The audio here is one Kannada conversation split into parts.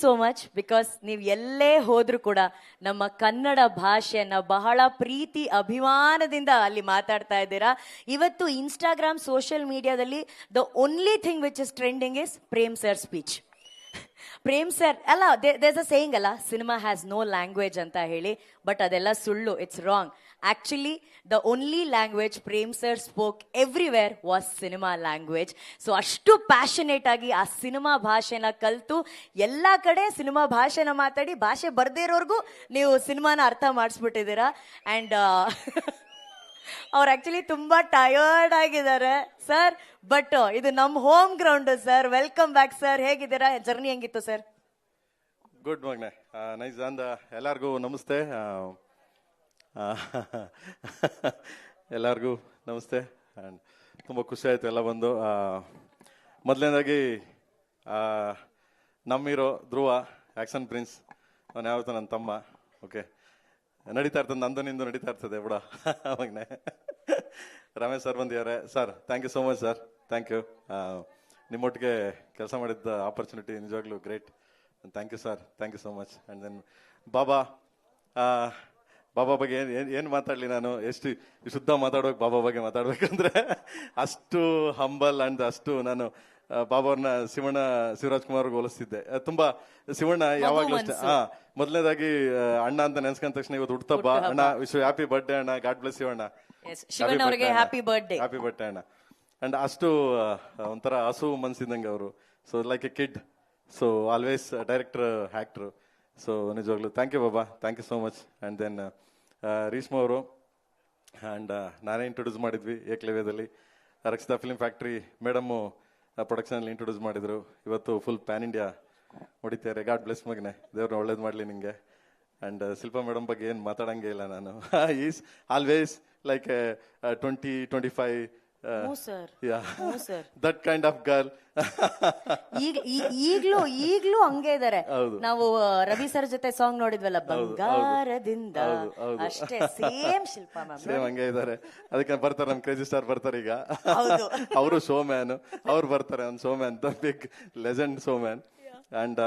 ಸೋ ಮಚ್ ಬಿಕಾಸ್ ನೀವು ಎಲ್ಲೇ ಹೋದ್ರು ಕೂಡ ನಮ್ಮ ಕನ್ನಡ ಭಾಷೆಯನ್ನ ಬಹಳ ಪ್ರೀತಿ ಅಭಿಮಾನದಿಂದ ಅಲ್ಲಿ ಮಾತಾಡ್ತಾ ಇದ್ದೀರಾ. ಇವತ್ತು ಇನ್ಸ್ಟಾಗ್ರಾಮ್ ಸೋಷಿಯಲ್ ಮೀಡಿಯಾದಲ್ಲಿ the only thing which is trending is Prem sir speech. Prem sir ಅಲ್ಲ, ದೇರ್ಸ್ ಅ ಸೇಯಿಂಗ್ ಅಲ್ಲ, ಸಿನಿಮಾ ಹ್ಯಾಸ್ ನೋ ಲ್ಯಾಂಗ್ವೇಜ್ ಅಂತ ಹೇಳಿ, ಬಟ್ ಅದೆಲ್ಲ ಸುಳ್ಳು. It's wrong. Actually the only language Prem sir spoke everywhere was cinema language. So ಅಷ್ಟು ಪ್ಯಾಷನೇಟ್ ಆಗಿ ಆ ಸಿನಿಮಾ ಭಾಷೆನ ಕಲಿತು ಎಲ್ಲ ಕಡೆ ಸಿನಿಮಾ ಭಾಷೆನ ಮಾತಾಡಿ ಭಾಷೆ ಬರ್ದೇ ಇರೋರ್ಗೂ ನೀವು ಸಿನಿಮಾನ ಅರ್ಥ ಮಾಡಿಸ್ಬಿಟ್ಟಿದ್ದೀರಾ. ಆ್ಯಂಡ್ ಅವ್ರು ಆಕ್ಚುಲಿ ತುಂಬಾ ಟಯರ್ಡ್ ಆಗಿದ್ದಾರೆ ಸರ್, ಬಟ್ ಇದು ನಮ್ಮ home ground sir. Welcome back sir, ಹೇಗಿದ್ದೀರಾ? ಜರ್ನಿ ಹೆಂಗಿತ್ತು ಸರ್? ಗುಡ್ ಮಗ್ನೆ, ನೈಸ್. ಅಂದ ಎಲ್ಲರಿಗೂ ನಮಸ್ತೆ. ಎಲ್ಲರಿಗೂ ನಮಸ್ತೆ. ಆ್ಯಂಡ್ ತುಂಬ ಖುಷಿ ಆಯಿತು ಎಲ್ಲ ಬಂದು. ಮೊದಲನೇದಾಗಿ ನಮ್ಮಿರೋ ಧ್ರುವ ಆ್ಯಕ್ಷನ್ ಪ್ರಿನ್ಸ್, ಅವನು ಯಾವತ್ತೂ ನನ್ನ ತಮ್ಮ. ಓಕೆ, ನಡೀತಾ ಇರ್ತದೆ, ನಂದು ನಿಂದು ನಡೀತಾ ಇರ್ತದೆ ಬಿಡ ಅವಾಗನೇ. ರಮೇಶ್ ಸರ್ ಬಂದಿದ್ದಾರೆ. Sir thank you so much sir, thank you. ನಿಮ್ಮೊಟ್ಟಿಗೆ ಕೆಲಸ ಮಾಡಿದ್ದ ಆಪರ್ಚುನಿಟಿ ನಿಜವಾಗ್ಲೂ great. Thank you sir, thank you so much. And then Baba ಬಗ್ಗೆ ಏನು ಮಾತಾಡಲಿ ನಾನು, ಎಷ್ಟು ಶುದ್ಧ ಮಾತಾಡೋಕೆ ಬಾಬಾ ಬಗ್ಗೆ ಮಾತಾಡ್ಬೇಕಂದ್ರೆ ಅಷ್ಟು ಹಂಬಲ್ ಆ್ಯಂಡ್ ಅಷ್ಟು ನಾನು ಬಾಬಾವ್ರನ್ನ ಶಿವರಾಜ್ ಕುಮಾರ್ಗೆ ಹೋಲಿಸ್ತಿದ್ದೆ ತುಂಬಾ. ಶಿವಣ್ಣ ಯಾವಾಗಲೂ ಅಷ್ಟೇ. ಮೊದಲನೇದಾಗಿ ಅಣ್ಣ ಅಂತ ನೆನ್ಸ್ಕೊಂಡ ತಕ್ಷಣ ಇವತ್ತು ಹುಟ್ಟುಹಬ್ಬ ಅಣ್ಣ, ವಿಶ್ ಹ್ಯಾಪಿ ಬರ್ಡೇ ಅಣ್ಣ, God bless Shivanna, happy birthday ಅಣ್ಣ. ಅಂಡ್ ಅಷ್ಟು ಒಂಥರ ಹಸು ಮನ್ಸಿದ್ದಂಗೆ ಅವರು. So like a kid, so always director, actor. So ನಿಜವಾಗ್ಲು thank you Baba, thank you so much. And then Reshma ಅವರು ಆ್ಯಂಡ್ ನಾನೇ ಇಂಟ್ರೊಡ್ಯೂಸ್ ಮಾಡಿದ್ವಿ ಏಕ್ಲವ್ಯದಲ್ಲಿ. ರಕ್ಷಿತಾ ಫಿಲ್ಮ್ ಫ್ಯಾಕ್ಟ್ರಿ ಮೇಡಮ್ಮು ಪ್ರೊಡಕ್ಷನಲ್ಲಿ ಇಂಟ್ರೊಡ್ಯೂಸ್ ಮಾಡಿದ್ರು. ಇವತ್ತು ಫುಲ್ ಪ್ಯಾನ್ ಇಂಡಿಯಾ ಹೊಡಿತಾರೆ. ಗಾಡ್ ಬ್ಲೆಸ್ ಮಗನೆ, ದೇವ್ರನ್ನ ಒಳ್ಳೇದು ಮಾಡಲಿ ನಿಮಗೆ. ಆ್ಯಂಡ್ ಶಿಲ್ಪಾ ಮೇಡಮ್ ಬಗ್ಗೆ ಏನು ಮಾತಾಡಂಗೆ ಇಲ್ಲ ನಾನು. Is always like 20-25 that kind of girl. ಈಗ್ಲೂ ಹಂಗೆ ಇದಾರೆ. ನಾವು ರವಿ ಸರ್ ಜೊತೆ ಸಾಂಗ್ ನೋಡಿದ್ವಲ್ಲ, ಬಂಗಾರದಿಂದ, ಅಷ್ಟೇ ಸೇಮ್ ಶಿಲ್ಪಾ ಮ್ಯಾಮ್, ಸೇಮ್ ಹಂಗೆ ಇದಾರೆ. ಅದಕ್ಕೆ ಬರ್ತಾರೆ ನಮ್ಮ ಕ್ರೇಜಿ ಸ್ಟಾರ್ ಬರ್ತಾರೆ ಈಗ. ಅವರು ಶೋ ಮ್ಯಾನ್, ಅವ್ರು ಬರ್ತಾರೆ. ಒಂದು show man, the big legend show man. And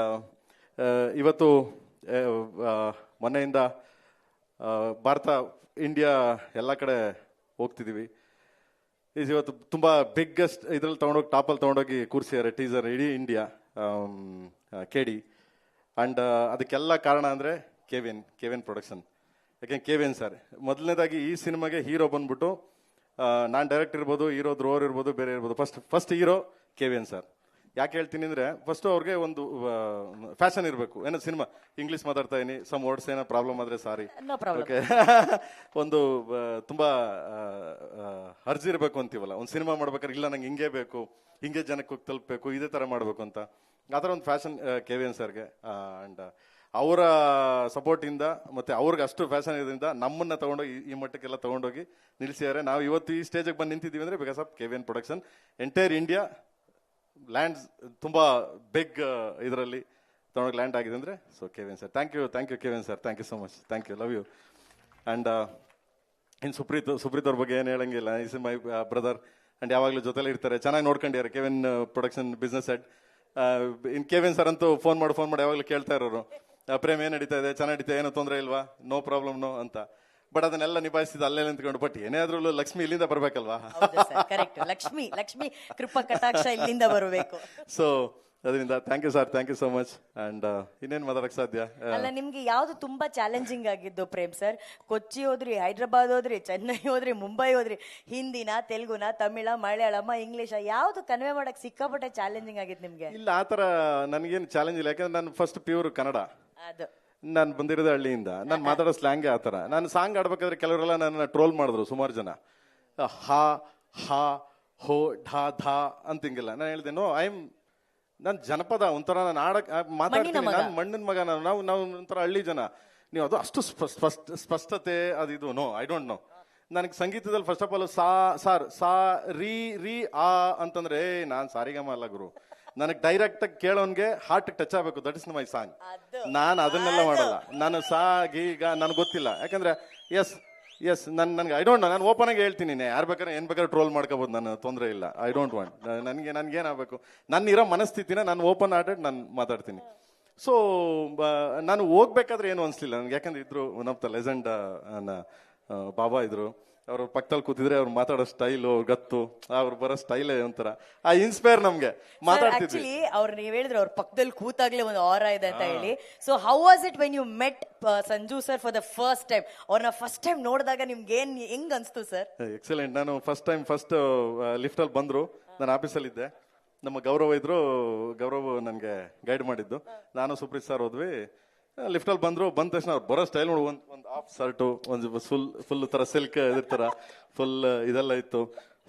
ಇವತ್ತು ಮೊನ್ನೆಯಿಂದ ಭಾರತ ಇಂಡಿಯಾ ಎಲ್ಲ ಕಡೆ ಹೋಗ್ತಿದೀವಿ. ಇವತ್ತು ತುಂಬಾ ಬಿಗ್ಗೆಸ್ಟ್ ಇದ್ರಲ್ಲಿ ತಗೊಂಡೋಗಿ, ಟಾಪಲ್ಲಿ ತಗೊಂಡೋಗಿ ಕೂರಿಸಿದ್ದಾರೆ ಟೀಸರ್ ಇಡೀ ಇಂಡಿಯಾ, KD. ಅಂಡ್ ಅದಕ್ಕೆಲ್ಲ ಕಾರಣ ಅಂದ್ರೆ ಕೆವಿನ್ ಪ್ರೊಡಕ್ಷನ್. ಯಾಕೆಂದ್ರೆ ಕೆವಿನ್ ಸರ್ ಮೊದಲನೇದಾಗಿ ಈ ಸಿನಿಮಾಗೆ ಹೀರೋ ಬಂದ್ಬಿಟ್ಟು, ನಾನು ಡೈರೆಕ್ಟರ್ ಇರ್ಬೋದು, ಹೀರೋ ಧ್ರುವರ್ ಇರ್ಬೋದು, ಬೇರೆ ಇರ್ಬೋದು, ಫಸ್ಟ್ ಹೀರೋ ಕೆವಿನ್ ಸರ್. ಯಾಕೆ ಹೇಳ್ತೀನಿ ಅಂದ್ರೆ, ಫಸ್ಟ್ ಅವ್ರಿಗೆ ಒಂದು ಫ್ಯಾಷನ್ ಇರಬೇಕು. ಏನೋ ಸಿನಿಮಾ ಇಂಗ್ಲಿಷ್ ಮಾತಾಡ್ತಾ ಇದೀನಿ, ಸಮ್ ವರ್ಡ್ಸ್ ಏನೋ ಪ್ರಾಬ್ಲಮ್ ಆದ್ರೆ ಸಾರಿ. ಓಕೆ, ಒಂದು ತುಂಬಾ ಅರ್ಜಿ ಇರಬೇಕು ಅಂತೀವಲ್ಲ, ಒಂದು ಸಿನಿಮಾ ಮಾಡ್ಬೇಕಾದ್ರೆ, ಇಲ್ಲ ನಂಗೆ ಹಿಂಗೆ ಬೇಕು, ಹಿಂಗೆ ಜನಕ್ಕೆ ಹೋಗಿ ತಲುಪಬೇಕು, ಇದೇ ತರ ಮಾಡ್ಬೇಕು ಅಂತ. ಆ ಥರ ಒಂದು ಫ್ಯಾಷನ್ ಕೆವಿನ್ ಸರ್ಗೆ. ಅಂಡ್ ಅವರ ಸಪೋರ್ಟ್ ಇಂದ ಮತ್ತೆ ಅವ್ರಿಗೆ ಅಷ್ಟು ಫ್ಯಾಷನ್ ಇದರಿಂದ ನಮ್ಮನ್ನ ತಗೊಂಡೋಗಿ ಈ ಮಟ್ಟಕ್ಕೆಲ್ಲ ತಗೊಂಡೋಗಿ ನಿಲ್ಸಿದ್ದಾರೆ. ನಾವು ಇವತ್ತು ಈ ಸ್ಟೇಜಿಗೆ ಬಂದು ನಿಂತಿದ್ದೀವಿ ಅಂದ್ರೆ because of Kevin production. Entire India lands ತುಂಬಾ ಬಿಗ್ ಇದರಲ್ಲಿ ತಗೊಂಡೋಗಿ ಲ್ಯಾಂಡ್ ಆಗಿದೆ ಅಂದ್ರೆ so Kevin sir. Thank you Kevin sir, thank you so much, thank you, love you. And ಇನ್ ಸುಪ್ರೀತ್ ಅವ್ರ ಬಗ್ಗೆ ಏನು ಹೇಳಂಗಿಲ್ಲ, ಇಸ್ ಮೈ ಬ್ರದರ್. ಅಂಡ್ ಯಾವಾಗಲೂ ಜೊತೆಲೇ ಇರ್ತಾರೆ, ಚೆನ್ನಾಗಿ ನೋಡ್ಕೊಂಡಿದ್ದಾರೆ ಕೆವಿನ್ ಪ್ರೊಡಕ್ಷನ್ ಬಿಸ್ನೆಸ್ ಹೆಡ್. ಇನ್ ಕೆವಿನ್ ಸರ್ ಅಂತೂ ಫೋನ್ ಮಾಡಿ ಯಾವಾಗಲೂ ಕೇಳ್ತಾ ಇರೋರು, ಪ್ರೇಮ್ ಏನ್ ನಡೀತಾ ಇದೆ, ಚೆನ್ನಾಗಿ ನಡೀತಾ, ಏನೋ ತೊಂದರೆ ಇಲ್ವಾ, ನೋ ಪ್ರಾಬ್ಲಮ್ ನೋ ಅಂತ. ಬಟ್ ಅದನ್ನೆಲ್ಲ ನಿಭಾಯಿಸಿದ ಅಲ್ಲೇ ನಿಂತ್ಕೊಂಡು. ಬಟ್ ಏನೇ ಆದ್ರೂ ಲಕ್ಷ್ಮಿ ಇಲ್ಲಿಂದ ಬರ್ಬೇಕಲ್ವಾ? ಲಕ್ಷ್ಮಿ ಕೃಪಾ ಕಟಾಕ್ಷ ಇಲ್ಲಿಂದ ಬರಬೇಕು. ಸೊ ಅದರಿಂದ thank you sir, thank you so much. And ಇನ್ನೇನ್ ಮಾತಾಡಕ್ ಸಾಧ್ಯ? ಅಲ್ಲ, ನಿಮ್ಗೆ ಯಾವ್ದು ತುಂಬಾ ಚಾಲೆಂಜಿಂಗ್ ಆಗಿದ್ದು ಪ್ರೇಮ್ ಸರ್? ಕೊಚ್ಚಿ ಹೋದ್ರಿ, ಹೈದ್ರಾಬಾದ್ ಹೋದ್ರಿ, ಚೆನ್ನೈ ಹೋದ್ರಿ, ಮುಂಬೈ ಹೋದ್ರಿ, ಹಿಂದಿನ, ತೆಲುಗುನ, ತಮಿಳ, ಮಲಯಾಳಮ, ಇಂಗ್ಲಿಷ್, ಯಾವ್ದು ಕನ್ವೆ ಮಾಡಕ್ ಸಿಕ್ಕಾಪಟ್ಟೆ ಚಾಲೆಂಜಿಂಗ್ ಆಗಿತ್ತು ನಿಮ್ಗೆ? ಇಲ್ಲ, ಆತರ ನನ್ಗೇನು ಚಾಲೆಂಜ್ ಇಲ್ಲ. ಯಾಕಂದ್ರೆ ನಾನು ಫಸ್ಟ್ ಪ್ಯೂರ್ ಕನ್ನಡ, ಅದು ನಾನು ಬಂದಿರೋದು ಹಳ್ಳಿಯಿಂದ. ನಾನು ಮಾತಾಡೋ ಸ್ಲ್ಯಾಂಗ್ ಆ ಥರ. ನಾನು ಸಾಂಗ್ ಆಡ್ಬೇಕಾದ್ರೆ ಕೆಲವರೆಲ್ಲ ನನ್ನ ಟ್ರೋಲ್ ಮಾಡಿದ್ರು ಸುಮಾರು ಜನ. ಹಾ ಹಾ ಹೋ ಢಾ ಧಾ ಅಂತ ಹಿಂಗಿಲ್ಲ. ನಾನು ಹೇಳಿದೆ, ನೋ, ನಾನು ಜನಪದ ಒಂಥರ, ನಾನು ಮಾತಾಡ್ತೀನಿ, ನಾನು ಮಣ್ಣಿನ ಮಗ, ನಾವು ಒಂಥರ ಹಳ್ಳಿ ಜನ. ನೀವು ಅದು ಅಷ್ಟು ಸ್ಪಷ್ಟತೆ ಅದು ಇದು, ನೋ, ಐ ಡೋಂಟ್ ನೋ. ನನಗೆ ಸಂಗೀತದಲ್ಲಿ ಫಸ್ಟ್ ಆಫ್ ಆಲ್ ಸಾ ರೀ ಆ ಅಂತಂದ್ರೆ ನಾನು ಸಾರಿಗಮ ಅಲ್ಲ ಗುರು. ನನಗೆ ಡೈರೆಕ್ಟ್ ಆಗಿ ಕೇಳೋನ್ಗೆ ಹಾರ್ಟ್ ಟಚ್ ಆಗಬೇಕು, ದಟ್ ಇಸ್ ಮೈ ಸಾಂಗ್. ನಾನು ಅದನ್ನೆಲ್ಲ ಮಾಡಲ್ಲ. ನಾನು ಗೀಗ ನನಗೆ ಗೊತ್ತಿಲ್ಲ. ಯಾಕಂದ್ರೆ ಎಸ್ ನನ್ಗೆ ಐ ಡೋಂಟ್ ನೋ. ನಾನು ಓಪನ್ ಆಗಿ ಹೇಳ್ತೀನಿ, ಯಾರು ಬೇಕಾದ್ರೆ ಏನ್ ಬೇಕಾದ್ರೆ ಟ್ರೋಲ್ ಮಾಡ್ಕೋಬಹುದು, ನಾನು ತೊಂದರೆ ಇಲ್ಲ. I don't want. ನನ್ಗೇನಾಗಬೇಕು, ನನ್ನ ಇರೋ ಮನಸ್ಥಿತಿನ ನಾನು ಓಪನ್ ಆರ್ಟೆಡ್ ನಾನು ಮಾತಾಡ್ತೀನಿ. ಸೊ ನಾನು ಹೋಗ್ಬೇಕಾದ್ರೆ ಏನು ಅನಿಸ್ಲಿಲ್ಲ ನನಗೆ, ಯಾಕಂದ್ರೆ ಇದ್ರು ಒನ್ ಆಫ್ ದ ಲೆಜೆಂಡ್ ಬಾಬಾ ಇದ್ರು. ಅವ್ರ ಪಕ್ಕದಲ್ಲಿ ಕೂತಿದ್ರೆ ಅವ್ರು ಮಾತಾಡೋ ಸ್ಟೈಲು, ಅವ್ರ ಗತ್ತು, ಅವ್ರು ಬರೋ ಸ್ಟೈಲೇ ಒಂಥರ ಆ ಇನ್ಸ್ಪೈರ್ ನಮ್ಗೆ ಮಾತಾಡ್ತಿದ್ವಿ. ಆಕ್ಚುಲಿ ಅವ್ರು ನೀವ್ ಹೇಳಿದ್ರೆ ಅವ್ರ ಪಕ್ಕದಲ್ಲಿ ಕೂತಾಗ್ಲೇ ಒಂದು ಆರ ಇದೆ ಅಂತ ಹೇಳಿ. So how was it when you met Sanju sir for the first time? ಅವ್ರನ್ನ ಫಸ್ಟ್ ಟೈಮ್ ನೋಡಿದಾಗ ನಿಮ್ಗೆ ಹೆಂಗ್ ಅನ್ಸ್ತು ಸರ್? ಎಕ್ಸಲೆಂಟ್. ನಾನು ಫಸ್ಟ್ ಲಿಫ್ಟ್ ಅಲ್ಲಿ ಬಂದ್ರು, ನಾನು ಆಫೀಸಲ್ಲಿ ಇದ್ದೆ, ನಮ್ಮ ಗೌರವ ಇದ್ರು, ಗೌರವ್ ನನಗೆ ಗೈಡ್ ಮಾಡಿದ್ದು. ನಾನು ಸುಪ್ರೀತ್ ಸರ್ ಹೋದ್ವಿ, ಲಿಫ್ಟಲ್ಲಿ ಬಂದ್ರು. ಬಂದ ತಕ್ಷಣ ಅವ್ರು ಬರೋ ಸ್ಟೈಲ್ ನೋಡಿ, ಒಂದು ಹಾಫ್ ಶರ್ಟು, ಒಂದು ಫುಲ್ ತರ ಸಿಲ್ಕ್ ಇದಿರ್ತಾರ, ಫುಲ್ ಇದೆಲ್ಲ ಇತ್ತು.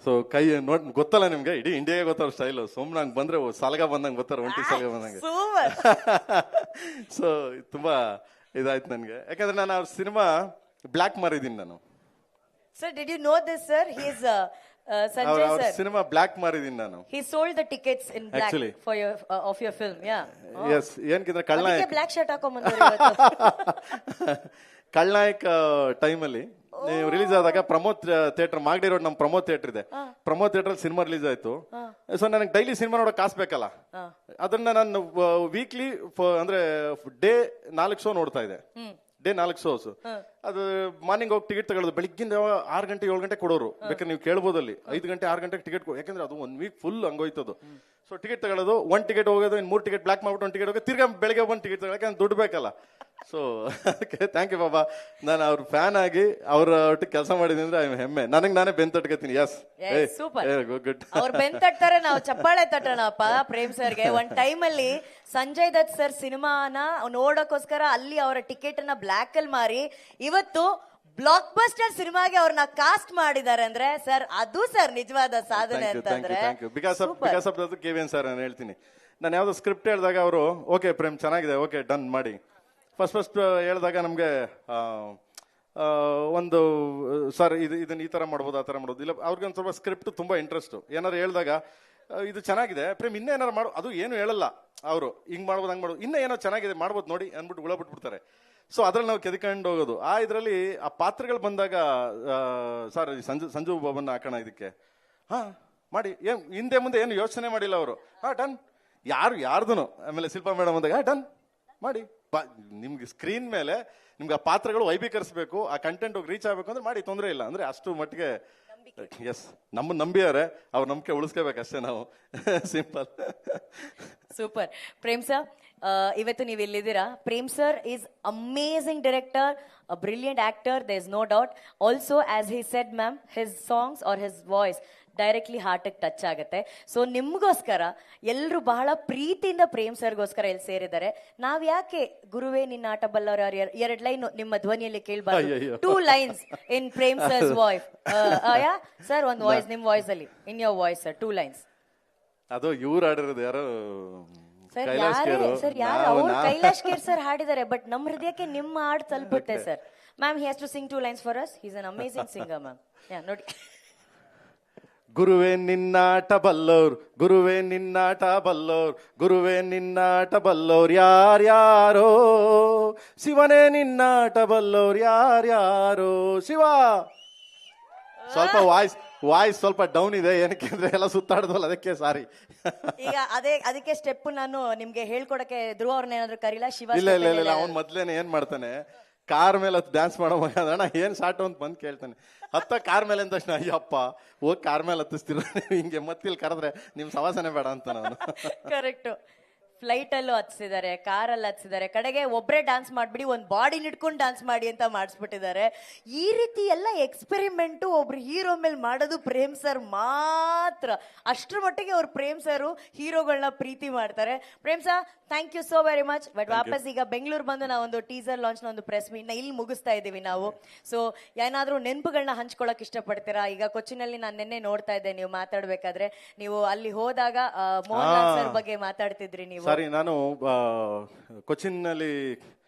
ಸೊ ಕೈ ನೋಡ್ ಗೊತ್ತಲ್ಲ ನಿಮ್ಗೆ, ಇಡೀ ಇಂಡಿಯಾಗೆ ಗೊತ್ತಾರ ಸ್ಟೈಲು. ಸುಮ್ಮನೆ ಹಂಗೆ ಬಂದ್ರೆ ಸಲಗ ಬಂದಂಗೆ ಗೊತ್ತಾರ, ಒಂಟಿ ಸಲಗ ಬಂದಂಗೆ. ಸೊ ತುಂಬಾ ಇದಾಯ್ತು ನನಗೆ, ಯಾಕಂದ್ರೆ ನಾನು ಅವ್ರ ಸಿನಿಮಾ ಬ್ಲ್ಯಾಕ್ ಮಾರಿದ್ದೀನಿ ನಾನು. Sir did you know this sir? He is Sanjay sir. ಸಿನಿಮಾ ಬ್ಲ್ಯಾಕ್ ಮಾರಿದ್ದೀನಿ ನಾನು. He sold the tickets in black Actually. for your of your film, yeah. Yes, ಏನಕ್ಕಿದ್ರೆ ಅದಕ್ಕೆ ಬ್ಲಾಕ್ ಶರ್ಟ್ ಹಾಕೊಂಡ್ ಬಂದ್ರು ಇವತ್ತು. ಕಳ್ನಾಯಕ್ ಟೈಮಲ್ಲಿ ನೀವು ರಿಲೀಸ್ ಆದಾಗ ಪ್ರಮೋದ್ ಥಿಯೇಟರ್, ಮಾಗಡಿ ರೋಡ್ ನಮ್ಮ ಪ್ರಮೋದ್ ಥಿಯೇಟರ್ ಇದೆ, ಪ್ರಮೋದ್ ಥಿಯೇಟರ್ ಅಲ್ಲಿ ಸಿನಿಮಾ ರಿಲೀಸ್ ಆಯ್ತು. ಸೊ ನನಗೆ ಡೈಲಿ ಸಿನಿಮಾ ನೋಡಕ್ ಕಾಸು ಬೇಕಲ್ಲ, ಅದನ್ನ ನಾನು ವೀಕ್ಲಿ ಅಂದ್ರೆ ಡೇ 4 ಶೋ ನೋಡ್ತಾ ಇದ್ದೆ. Day 4 shows. ಅದು ಮಾರ್ನಿಂಗ್ ಹೋಗಿ ಟಿಕೆಟ್ ತಗೊಳ್ಳೋದು, ಬೆಳಿಗ್ಗಿಂದ 6 ಗಂಟೆ 7 ಗಂಟೆ ಕೊಡೋರು. ಬೇಕಾದ್ರೆ ನೀವು ಕೇಳ್ಬೋದಲ್ಲಿ 5 ಗಂಟೆ 6 ಗಂಟೆಗೆ ಟಿಕೆಟ್, ಯಾಕಂದ್ರೆ ಅದು 1 ವೀಕ್ ಫುಲ್ ಹಂಗೋಯ್ತದು. ಸೊ ಟಿಕೆಟ್ ತಗೊಳ್ಳೋದು, 1 ಟಿಕೆಟ್ ಹೋಗೋದು, ಇನ್ನು 3 ಟಿಕೆಟ್ ಬ್ಲಾಕ್ ಮಾಡ್ಬಿಟ್ಟು 1 ಟಿಕೆಟ್ ಹೋಗಿ ತಿರ್ಗಾ ಬೆಳಗ್ಗೆ 1 ಟಿಕೆಟ್ ತಗೊಳಕ್ಕೆ ದುಡ್ಡು ಬೇಕಲ್ಲ. ಸೊ ಥ್ಯಾಂಕ್ ಯು ಬಾಬಾ, ನಾನು ಅವ್ರ ಫ್ಯಾನ್ ಆಗಿ ಅವ್ರ ಒಟ್ಟಿಗೆ ಕೆಲಸ ಮಾಡಿದ್ದೀನಿ ಅಂದ್ರೆ ಹೆಮ್ಮೆ. ನನಗೆ ನಾನೇ ಬೆನ್ ತಟ್ಕೊತೀನಿ. Yes super. ಗುಡ್. ಅವ್ರು ಬೆನ್ ತಟ್ತಾರೆ, ನಾವು ಚಪ್ಪಾಳೆ ತಟ್ಟಣಪ್ಪ ಪ್ರೇಮ್ ಸರ್ಗೆ. ಒಂದ್ ಟೈಮ್ ಅಲ್ಲಿ ಸಂಜಯ್ ದತ್ ಸರ್ ಸಿನಿಮಾನ ನೋಡೋಕೋಸ್ಕರ ಅಲ್ಲಿ ಅವರ ಟಿಕೆಟ್ ಅನ್ನ ಬ್ಲಾಕ್ ಅಲ್ಲಿ ಮಾರಿ ಇವತ್ತು ಬ್ಲಾಕ್ ಬಸ್ಟರ್ ಸಿನಿಮಾಗೆ ಅವ್ರನ್ನ ಕಾಸ್ಟ್ ಮಾಡಿದ್ದಾರೆ ಅಂದ್ರೆ ಸರ್, ಅದು ಸರ್ ನಿಜವಾದ ಸಾಧನೆ ಅಂತಂದ್ರೆ. ಬಿಕಾಸ್ ಆಫ್ KVN ಸರ್ ನಾನು ಹೇಳ್ತೀನಿ. ನಾನು ಯಾವ್ದೋ ಸ್ಕ್ರಿಪ್ಟ್ ಹೇಳಿದಾಗ ಅವರು ಓಕೆ ಪ್ರೇಮ್ ಚೆನ್ನಾಗಿದೆ, ಓಕೆ ಡನ್ ಮಾಡಿ. ಫಸ್ಟ್ ಹೇಳಿದಾಗ ನಮ್ಗೆ ಒಂದು ಸರ್ ಇದನ್ನ ಈ ತರ ಮಾಡ್ಬೋದು, ಆ ತರ ಮಾಡ್ಬೋದು. ಇಲ್ಲ ಅವ್ರಿಗೆ ಒಂದು ಸ್ವಲ್ಪ ಸ್ಕ್ರಿಪ್ಟ್ ತುಂಬಾ ಇಂಟ್ರೆಸ್ಟ್. ಏನಾರು ಹೇಳಿದಾಗ ಇದು ಚೆನ್ನಾಗಿದೆ ಪ್ರೇಮ್, ಇನ್ನೇ ಏನಾರು ಮಾಡು, ಅದು ಏನು ಹೇಳಲ್ಲ ಅವರು, ಹಿಂಗ್ ಮಾಡ್ಬೋದು ಹಂಗ್ ಮಾಡ್ಬೋದು, ಇನ್ನೂ ಏನೋ ಚೆನ್ನಾಗಿದೆ ಮಾಡ್ಬೋದು ನೋಡಿ ಅಂದ್ಬಿಟ್ಟು ಉಳ ಬಿಟ್ಬಿಡ್ತಾರೆ. ಸೊ ಅದ್ರಲ್ಲಿ ನಾವು ಕೆದ್ಕೊಂಡು ಹೋಗೋದು. ಇದರಲ್ಲಿ ಆ ಪಾತ್ರಗಳು ಬಂದಾಗ ಸರ್ ಸಂಜು ಬಾಬನ್ನ ಹಾಕೋಣ ಇದಕ್ಕೆ, ಮಾಡಿ, ಏನ್ ಹಿಂದೆ ಮುಂದೆ ಏನು ಯೋಚನೆ ಮಾಡಿಲ್ಲ ಅವರು. ಡನ್, ಯಾರ್ದು. ಆಮೇಲೆ ಶಿಲ್ಪಾ ಮೇಡಮ್ ಅಂದಾಗ ಡನ್ ಮಾಡಿ. ನಿಮ್ಗೆ ಸ್ಕ್ರೀನ್ ಮೇಲೆ ನಿಮ್ಗೆ ಆ ಪಾತ್ರಗಳು ವೈಭೀಕರಿಸಬೇಕು, ಆ ಕಂಟೆಂಟ್ ಹೋಗಿ ರೀಚ್ ಆಗ್ಬೇಕು ಅಂದ್ರೆ ಮಾಡಿ, ತೊಂದರೆ ಇಲ್ಲ. ಅಂದ್ರೆ ಅಷ್ಟು ಮಟ್ಟಿಗೆ ಎಸ್ ನಮ್ಮನ್ನ ನಂಬಿಯಾರೆ, ಅವ್ರ ನಂಬಿಕೆ ಉಳಿಸ್ಕೋಬೇಕಷ್ಟೇ ನಾವು. ಸಿಂಪಲ್. ಸೂಪರ್. ಪ್ರೇಮ್ ಸರ್, ಇವತ್ತು ನೀವು ಇಲ್ಲಿದ್ದೀರಾ. Prem sir is amazing director, a brilliant actor, there's no doubt. Also, as he said ma'am, his songs or his voice directly ಹಾರ್ಟಿಗೆ ಟಚ್ ಆಗುತ್ತೆ. ಸೊ ನಿಮ್ಗೋಸ್ಕರ ಎಲ್ಲರೂ ಬಹಳ ಪ್ರೀತಿಯಿಂದ ಪ್ರೇಮ್ ಸರ್ಗೋಸ್ಕರ ಇಲ್ಲಿ ಸೇರಿದ್ದಾರೆ. ನಾವ್ ಯಾಕೆ ಗುರುವೇ ನಿನ್ನ ಆಟ ಬಲ್ಲವರ 2 ಲೈನ್ ನಿಮ್ಮ ಧ್ವನಿಯಲ್ಲಿ ಕೇಳಬಾರ್ದು? 2 lines ಇನ್ ಪ್ರೇಮ್ ಸರ್ಸ್ ವಾಯ್ಸ್. ಯಾ ಸರ್, ಒಂದು ವಾಯ್ಸ್ ನಿಮ್ ವಾಯ್ಸ್ ಅಲ್ಲಿ, in your voice sir, 2 lines. ಅದು ಇವ್ರು ಆಡಿರೋದು ಯಾರು ಸರ್? ಸರ್ ಯಾರು? ಅವ್ರು ಕೈಲಾಶ್ ಕೇರ್ ಸರ್ ಹಾಡಿದ್ದಾರೆ, ಬಟ್ ನಮ್ಮ ಹೃದಯಕ್ಕೆ ನಿಮ್ಮ ಹಾಡು ತಲುಪುತ್ತೆ sir. Ma'am, he has to sing 2 lines for us. He is an amazing singer ma'am. Yeah ನೋಡಿ. ಗುರುವೇ ನಿನ್ನಾಟ ಬಲ್ಲೋರ್, ಗುರುವೇ ನಿನ್ನಾಟ ಬಲ್ಲೋರ್, ಗುರುವೇ ನಿನ್ನಾಟ ಬಲ್ಲೋರ್ ಯಾರ್ಯಾರೋ, ಶಿವನೇ ನಿನ್ನಾಟ ಬಲ್ಲೋರ್ ಯಾರ್ಯಾರೋ. ಶಿವ ಸ್ವಲ್ಪ ವಾಯ್ಸ್ ಸ್ವಲ್ಪ ಡೌನ್ ಇದೆ, ಏನಕ್ಕೆ ಅಂದ್ರೆ ಎಲ್ಲ ಸುತ್ತಾಡ್ದಲ್ಲ, ಅದಕ್ಕೆ ಸಾರಿ. ಈಗ ಅದಕ್ಕೆ ಸ್ಟೆಪ್ ನಾನು ನಿಮ್ಗೆ ಹೇಳ್ಕೊಡಕ್ಕೆ ಧ್ರುವ ಅವ್ರನ್ನ ಏನಾದ್ರು ಕರೀಲ? ಶಿವ ಇಲ್ಲ ಇಲ್ಲ ಇಲ್ಲ, ಅವ್ನ್ ಮೊದ್ಲೇನೆ ಏನ್ ಮಾಡ್ತಾನೆ, ಕಾರ್ ಮೇಲೆ ಡ್ಯಾನ್ಸ್ ಮಾಡೋ ಮಗ ಅಣ್ಣ ಏನ್ ಶಾರ್ಟ್ ಅಂತ ಬಂದ್ ಕೇಳ್ತಾನೆ. ಕಾರ್ ಮೇಲೆ ಅಂದ ತಕ್ಷಣ ಅಯ್ಯಪ್ಪ ಹೋಗಿ ಕಾರ್ ಮೇಲೆ ಹತ್ತಿಸ್ತೀರ ಹಿಂಗೆ ಮತ್ತಿಲ್ ಕರೆದ್ರೆ ನಿಮ್ ಸವಾಸನೆ ಬೇಡ ಅಂತ ನಾನು. ಕರೆಕ್ಟ್. ಫ್ಲೈಟ್ ಅಲ್ಲೂ ಹತ್ಸಿದ್ದಾರೆ, ಕಾರಲ್ಲಿ ಹತ್ಸಿದ್ದಾರೆ, ಕಡೆಗೆ ಒಬ್ರೇ ಡ್ಯಾನ್ಸ್ ಮಾಡ್ಬಿಡಿ, ಒಂದ್ ಬಾಡಿ ನಿಡ್ಕೊಂಡು ಡ್ಯಾನ್ಸ್ ಮಾಡಿ ಅಂತ ಮಾಡಿಸ್ಬಿಟ್ಟಿದ್ದಾರೆ. ಈ ರೀತಿ ಎಲ್ಲ ಎಕ್ಸ್ಪೆರಿಮೆಂಟು ಒಬ್ರು ಹೀರೋ ಮೇಲೆ ಮಾಡೋದು ಪ್ರೇಮ್ ಸರ್ ಮಾತ್ರ. ಅಷ್ಟ್ರ ಮಟ್ಟಿಗೆ ಅವ್ರು ಪ್ರೇಮ್ ಸರ್ ಹೀರೋಗಳನ್ನ ಪ್ರೀತಿ ಮಾಡ್ತಾರೆ. Prem sir, thank you so very much. But ವಾಪಸ್ ಈಗ ಬೆಂಗಳೂರು ಬಂದು ನಾವೊಂದು ಟೀಸರ್ ಲಾಂಚ್ ನ ಒಂದು ಪ್ರೆಸ್ ಮೀಟ್ ನ ಇಲ್ಲಿ ಮುಗಿಸ್ತಾ ಇದೀವಿ ನಾವು. ಸೊ ಏನಾದ್ರೂ ನೆನಪುಗಳನ್ನ ಹಂಚ್ಕೊಳಕ್ ಇಷ್ಟಪಡ್ತೀರಾ? ಈಗ ಕೊಚ್ಚಿನಲ್ಲಿ ನಾನು ನಿನ್ನೆ ನೋಡ್ತಾ ಇದ್ದೆ, ನೀವು ಮಾತಾಡ್ಬೇಕಾದ್ರೆ ನೀವು ಅಲ್ಲಿ ಹೋದಾಗ ಮೋಹನ್ ಸರ್ ಬಗ್ಗೆ ಮಾತಾಡ್ತಿದ್ರಿ ನೀವು. ಸಾರಿ, ನಾನು ಕೊಚ್ಚಿನಲ್ಲಿ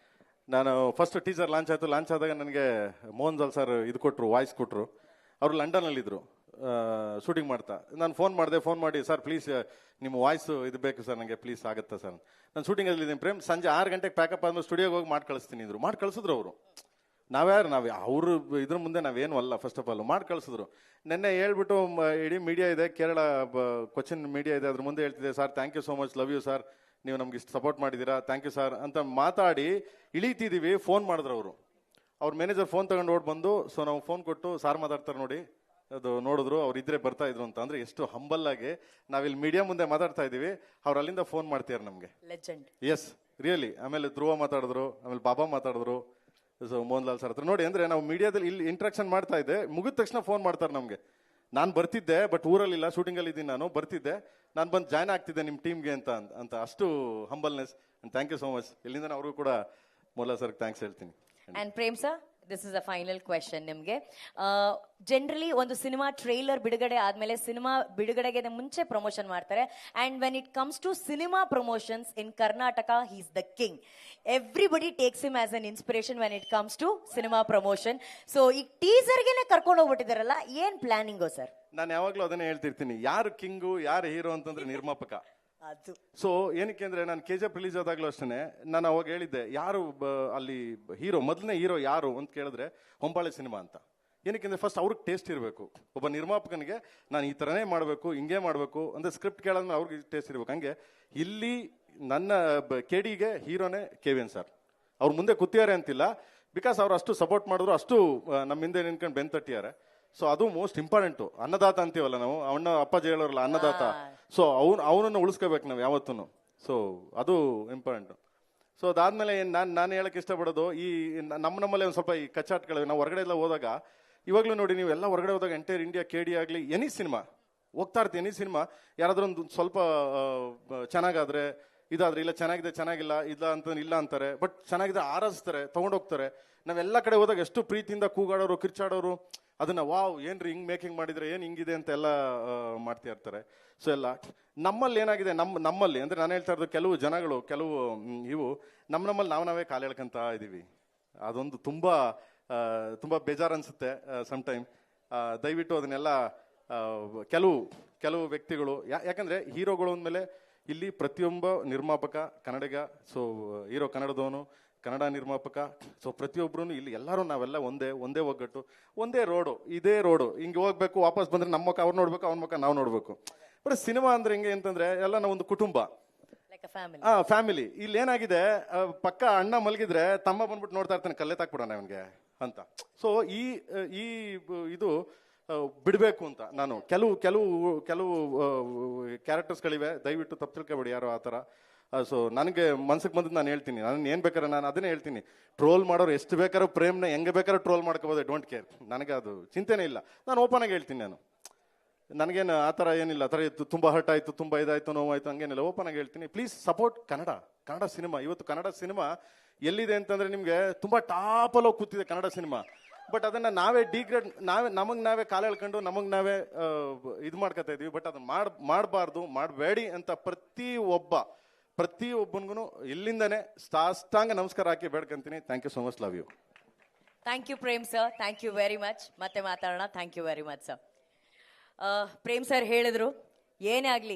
ನಾನು ಫಸ್ಟ್ ಟೀಸರ್ ಲಾಂಚ್ ಆದಾಗ ನನಗೆ ಮೋಹನ್ ಜಾಲ್ ಸರ್ ಇದು ಕೊಟ್ರು, ವಾಯ್ಸ್ ಕೊಟ್ರು. ಅವರು ಲಂಡನ್ ಅಲ್ಲಿ ಇದ್ರು ಶೂಟಿಂಗ್ ಮಾಡ್ತಾ. ನಾನು ಫೋನ್ ಮಾಡಿ ಸರ್ ಪ್ಲೀಸ್ ನಿಮ್ಮ ವಾಯ್ಸ್ ಇದು ಬೇಕು ಸರ್ ನನಗೆ, ಪ್ಲೀಸ್ ಆಗುತ್ತಾ ಸರ್? ನಾನು ಶೂಟಿಂಗ್ ಅಲ್ಲಿ ಇದ್ದೀನಿ ಪ್ರೇಮ್, ಸಂಜೆ 6 ಗಂಟೆಗೆ ಪ್ಯಾಕಪ್ ಆದ್ಮೇಲೆ ಸ್ಟುಡಿಯೋಗೆ ಹೋಗಿ ಮಾಡಿ ಕಳಿಸ್ತೀನಿ ಇದ್ರು. ಮಾಡಿ ಕಳಿಸಿದ್ರು ಅವರು. ನಾವು ಅವರು ಇದ್ರ ಮುಂದೆ ನಾವೇನು ಅಲ್ಲ. ಫಸ್ಟ್ ಆಫ್ ಆಲ್ ಮಾಡಿ ಕಳಿಸಿದ್ರು. ನೆನ್ನೆ ಹೇಳ್ಬಿಟ್ಟು ಇಡೀ ಮೀಡಿಯಾ ಇದೆ, ಕೇರಳ ಕೊಚ್ಚಿನ್ ಮೀಡಿಯಾ ಇದೆ, ಅದ್ರ ಮುಂದೆ ಹೇಳ್ತಿದೆ, sir thank you so much, love you sir, ನೀವು ನಮ್ಗೆ ಇಷ್ಟು ಸಪೋರ್ಟ್ ಮಾಡಿದ್ದೀರಾ, ಥ್ಯಾಂಕ್ ಯು ಸರ್ ಅಂತ ಮಾತಾಡಿ ಇಳಿತಿದ್ದೀವಿ. ಫೋನ್ ಮಾಡಿದ್ರು ಅವರು, ಅವ್ರ ಮ್ಯಾನೇಜರ್ ಫೋನ್ ತಗೊಂಡು ಓಡ್ ಬಂದು, ಸೊ ನಾವು ಫೋನ್ ಕೊಟ್ಟು ಸಾರ್ ಮಾತಾಡ್ತಾರೆ ನೋಡಿ, ಅದು ನೋಡಿದ್ರು, ಅವ್ರು ಇದ್ರೆ ಬರ್ತಾ ಇದ್ರು ಅಂತ. ಅಂದ್ರೆ ಎಷ್ಟು ಹಂಬಲ್ ಆಗಿ ನಾವಿಲ್ಲಿ ಮೀಡಿಯಾ ಮುಂದೆ ಮಾತಾಡ್ತಾ ಇದೀವಿ, ಅವ್ರು ಅಲ್ಲಿಂದ ಫೋನ್ ಮಾಡ್ತೀರ ನಮ್ಗೆ. ಲೆಜೆಂಡ್. Yes really. ಆಮೇಲೆ ಧ್ರುವ ಮಾತಾಡಿದ್ರು, ಆಮೇಲೆ ಬಾಬಾ ಮಾತಾಡಿದ್ರು, ಸೊ ಮೋಹನ್ ಲಾಲ್ ಸರ್ ಹತ್ರ ನೋಡಿ. ಅಂದ್ರೆ ನಾವು ಮೀಡಿಯಾದಲ್ಲಿ ಇಲ್ಲಿ ಇಂಟ್ರಾಕ್ಷನ್ ಮಾಡ್ತಾ ಇದ್ದೆ, ಮುಗಿದ ತಕ್ಷಣ ಫೋನ್ ಮಾಡ್ತಾರೆ ನಮ್ಗೆ. ನಾನು ಬರ್ತಿದ್ದೆ, ಬಟ್ ಊರಲ್ಲಿಲ್ಲ, ಶೂಟಿಂಗ್ ಅಲ್ಲಿ ಇದ್ದೀನಿ, ನಾನು ಬರ್ತಿದ್ದೆ, ನಾನು ಬಂದು ಜಾಯ್ನ್ ಆಗ್ತಿದ್ದೆ ನಿಮ್ಮ ಟೀಮ್ಗೆ ಅಂತ ಅಷ್ಟು humbleness. And thank you so much. ಇಲ್ಲಿಂದ ಅವ್ರಿಗೂ ಕೂಡ ಮೋಹನ್ ಲಾಲ್ ಸರ್ಗೆ ಥ್ಯಾಂಕ್ಸ್ ಹೇಳ್ತೀನಿ. And Prem sir, this is a final question ನಿಮಗೆ. ಜನರಲಿ ಒಂದು ಸಿನಿಮಾ ಟ್ರೈಲರ್ ಬಿಡುಗಡೆ ಆದ್ಮೇಲೆ ಸಿನಿಮಾ ಬಿಡುಗಡೆಗೆ ಮುಂಚೆ ಪ್ರಮೋಷನ್ ಮಾಡ್ತಾರೆ. And when it comes to cinema promotions in Karnataka, he is the king. Everybody takes him as an inspiration when it comes to cinema promotion. So ಈಗ ಟೀಸರ್ಗೆನೆ ಕರ್ಕೊಂಡು ಹೋಗ್ಬಿಟ್ಟಿದಾರಲ್ಲ, ಏನ್ ಪ್ಲಾನಿಂಗು ಸರ್? ನಾನು ಯಾವಾಗ್ಲೂ ಅದನ್ನೇ ಹೇಳ್ತಿರ್ತೀನಿ, ಯಾರು ಕಿಂಗು ಯಾರು ಹೀರೋ ಅಂತಂದ್ರೆ ನಿರ್ಮಾಪಕ. ಅದು ಸೊ ಏನಕ್ಕೆ ಅಂದ್ರೆ, ನಾನು KGF ರಿಲೀಸ್ ಆದಾಗ್ಲೂ ಅಷ್ಟೇ ನಾನು ಅವಾಗ ಹೇಳಿದ್ದೆ, ಯಾರು ಅಲ್ಲಿ ಹೀರೋ, ಮೊದಲನೇ ಹೀರೋ ಯಾರು ಅಂತ ಕೇಳಿದ್ರೆ ಹೊಂಬಾಳೆ ಸಿನಿಮಾ ಅಂತ. ಏನಕ್ಕೆ ಅಂದ್ರೆ ಫಸ್ಟ್ ಅವ್ರಿಗೆ ಟೇಸ್ಟ್ ಇರಬೇಕು. ಒಬ್ಬ ನಿರ್ಮಾಪಕನಿಗೆ ನಾನು ಈ ಥರನೇ ಮಾಡಬೇಕು, ಹಿಂಗೆ ಮಾಡಬೇಕು ಅಂದ್ರೆ ಸ್ಕ್ರಿಪ್ಟ್ ಕೇಳಾದ್ಮೇಲೆ ಅವ್ರಿಗೆ ಟೇಸ್ಟ್ ಇರಬೇಕು. ಹಂಗೆ ಇಲ್ಲಿ ನನ್ನ KDಗೆ ಹೀರೋನೇ KVN ಸರ್. ಅವ್ರು ಮುಂದೆ ಕೂತಿದ್ದಾರೆ ಅಂತಿಲ್ಲ, ಬಿಕಾಸ್ ಅವ್ರು ಅಷ್ಟು ಸಪೋರ್ಟ್ ಮಾಡಿದ್ರು, ಅಷ್ಟು ನಮ್ಮ ಹಿಂದೆ ನಿಂತ್ಕೊಂಡು ಬೆನ್ ತಟ್ಟಿದ್ದಾರೆ. ಸೊ ಅದು ಮೋಸ್ಟ್ ಇಂಪಾರ್ಟೆಂಟು. ಅನ್ನದಾತ ಅಂತೀವಲ್ಲ ನಾವು, ಅವನ ಅಪ್ಪಾಜಿ ಹೇಳೋರಲ್ಲ ಅನ್ನದಾತ. ಸೊ ಅವನನ್ನು ಉಳಿಸ್ಕೋಬೇಕು ನಾವು ಯಾವತ್ತೂ. ಸೊ ಅದು ಇಂಪಾರ್ಟೆಂಟ್. ಸೊ ಅದಾದ್ಮೇಲೆ ನಾನು ಹೇಳಕ್ ಇಷ್ಟಪಡೋದು, ಈ ನಮ್ಮಲ್ಲೇ ಒಂದು ಸ್ವಲ್ಪ ಈ ಕಚ್ಚಾಟ್ಗಳಿವೆ. ನಾವು ಹೊರಗಡೆ ಎಲ್ಲ ಹೋದಾಗ, ಇವಾಗಲೂ ನೋಡಿ, ನೀವು ಎಲ್ಲ ಹೊರಗಡೆ ಹೋದಾಗ ಎಂಟೈರ್ ಇಂಡಿಯಾ KD ಆಗಲಿ ಎನಿ ಸಿನಿಮಾ ಹೋಗ್ತಾ ಇರ್ತೀವಿ, ಎನಿ ಸಿನಿಮಾ ಯಾರಾದ್ರೂ ಒಂದು ಸ್ವಲ್ಪ ಚೆನ್ನಾಗಾದ್ರೆ ಇದಾದ್ರೆ, ಇಲ್ಲ ಚೆನ್ನಾಗಿದೆ ಚೆನ್ನಾಗಿಲ್ಲ ಇಲ್ಲ ಅಂತ ಇಲ್ಲ ಅಂತಾರೆ, ಬಟ್ ಚೆನ್ನಾಗಿದೆ ಆರಿಸ್ತಾರೆ, ತಗೊಂಡೋಗ್ತಾರೆ. ನಾವೆಲ್ಲ ಕಡೆ ಹೋದಾಗ ಎಷ್ಟು ಪ್ರೀತಿಯಿಂದ ಕೂಗಾಡೋರು, ಕಿರ್ಚಾಡೋರು, ಅದನ್ನ ವಾವ್ ಏನ್ರಿ ಹಿಂಗ್ ಮೇಕಿಂಗ್ ಮಾಡಿದ್ರೆ ಏನ್ ಹಿಂಗಿದೆ ಅಂತ ಎಲ್ಲ ಮಾಡ್ತಾ ಇರ್ತಾರೆ. ಸೊ ಎಲ್ಲ ನಮ್ಮಲ್ಲಿ ಏನಾಗಿದೆ, ನಮ್ಮಲ್ಲಿ ಅಂದ್ರೆ ನಾನು ಹೇಳ್ತಾ ಇರೋದು, ಕೆಲವು ಜನಗಳು, ಕೆಲವು ಇವು ನಮ್ಮಲ್ಲಿ ನಾವೇ ಕಾಲು ಎಳ್ಕೊಂತ ಇದೀವಿ. ಅದೊಂದು ತುಂಬಾ ಬೇಜಾರು ಅನ್ಸುತ್ತೆ ಸಮ್ಟೈಮ್. ದಯವಿಟ್ಟು ಅದನ್ನೆಲ್ಲ ಕೆಲವು ವ್ಯಕ್ತಿಗಳು, ಯಾಕಂದ್ರೆ ಹೀರೋಗಳು ಅಂದಮೇಲೆ ಇಲ್ಲಿ ಪ್ರತಿಯೊಬ್ಬ ನಿರ್ಮಾಪಕ ಕನ್ನಡಿಗ, ಸೊ ಹೀರೋ ಕನ್ನಡದವನು, ಕನ್ನಡ ನಿರ್ಮಾಪಕ, ಸೊ ಪ್ರತಿಯೊಬ್ಬರು ಇಲ್ಲಿ ಎಲ್ಲರೂ ನಾವೆಲ್ಲ ಒಂದೇ ಒಗ್ಗಟ್ಟು, ಒಂದೇ ರೋಡು, ಇದೇ ರೋಡು, ಹಿಂಗೆ ಹೋಗ್ಬೇಕು. ವಾಪಸ್ ಬಂದ್ರೆ ನಮ್ಮ ಮುಖ ಅವ್ರು ನೋಡ್ಬೇಕು, ಅವ್ನ ಮುಖ ನಾವು ನೋಡ್ಬೇಕು. ಬಟ್ ಸಿನಿಮಾ ಅಂದ್ರೆ ಹಿಂಗೆ ಅಂತಂದ್ರೆ ಎಲ್ಲ ನಾವು ಒಂದು ಕುಟುಂಬ, ಫ್ಯಾಮಿಲಿ. ಇಲ್ಲಿ ಏನಾಗಿದೆ, ಪಕ್ಕ ಅಣ್ಣ ಮಲಗಿದ್ರೆ ತಮ್ಮ ಬಂದ್ಬಿಟ್ಟು ನೋಡ್ತಾ ಇರ್ತಾನೆ, ಕಲ್ಲೆ ತಾಕ್ಬಿಡೋಣ ಅವನ್ಗೆ ಅಂತ. ಸೊ ಈ ಇದು ಬಿಡಬೇಕು ಅಂತ ನಾನು ಕೆಲವು ಕ್ಯಾರೆಕ್ಟರ್ಸ್ಗಳಿವೆ, ದಯವಿಟ್ಟು ತಪ್ಪು ತಿಳ್ಕೊಬೇಡಿ ಯಾರು ಆ ಥರ. ಸೊ ನನಗೆ ಮನ್ಸಿಗೆ ಬಂದದ್ದು ನಾನು ಹೇಳ್ತೀನಿ, ನಾನು ಏನ್ ಬೇಕಾದ್ರೆ ನಾನು ಅದನ್ನೇ ಹೇಳ್ತೀನಿ. ಟ್ರೋಲ್ ಮಾಡೋರು ಎಷ್ಟು ಬೇಕಾದ್ರೂ ಪ್ರೇಮ್ನ ಹೆಂಗೆ ಬೇಕಾದ್ರೂ ಟ್ರೋಲ್ ಮಾಡ್ಕೋಬೋದು, ಡೋಂಟ್ ಕೇರ್, ನನಗೆ ಅದು ಚಿಂತೆನೇ ಇಲ್ಲ. ನಾನು ಓಪನ್ ಆಗಿ ಹೇಳ್ತೀನಿ, ನಾನು ನನಗೇನು ಆ ಥರ ಏನಿಲ್ಲ, ಆ ಥರ ತುಂಬ ಹರ್ಟ್ ಆಯ್ತು, ತುಂಬ ಇದಾಯ್ತು, ನೋವಾಯ್ತು ಹಂಗೇನಿಲ್ಲ, ಓಪನ್ ಆಗಿ ಹೇಳ್ತೀನಿ. Please support Kannada cinema. ಇವತ್ತು ಕನ್ನಡ ಸಿನಿಮಾ ಎಲ್ಲಿದೆ ಅಂತಂದ್ರೆ, ನಿಮ್ಗೆ ತುಂಬಾ ಟಾಪಲ್ಲಿ ಹೋಗಿ ಕೂತಿದೆ ಕನ್ನಡ ಸಿನಿಮಾ. ಬಟ್ ಅದನ್ನ ನಾವೇ ಡಿಗ್ರೇಡ್, ನಾವೇ ಕಾಲ ಎಳ್ಕೊಂಡು ನಮಗ್ ನಾವೇ ಇದು ಮಾಡ್ಕೊತಾ ಇದೀವಿ. ಬಟ್ ಅದನ್ನ ಮಾಡಬಾರ್ದು, ಮಾಡಬೇಡಿ ಅಂತ ಪ್ರತಿಯೊಬ್ಬನಿಗೂ ಇಲ್ಲಿಂದನೇ ಸಾಷ್ಟಾಂಗ ನಮಸ್ಕಾರ ಹಾಕಿ ಬೇಡ್ಕೊಂತೀನಿ. Thank you so much, love you. Thank you Prem sir, thank you very much. ಮತ್ತೆ ಮಾತಾಡೋಣ. Thank you very much sir. Prem sir ಹೇಳಿದ್ರು, ಏನೇ ಆಗ್ಲಿ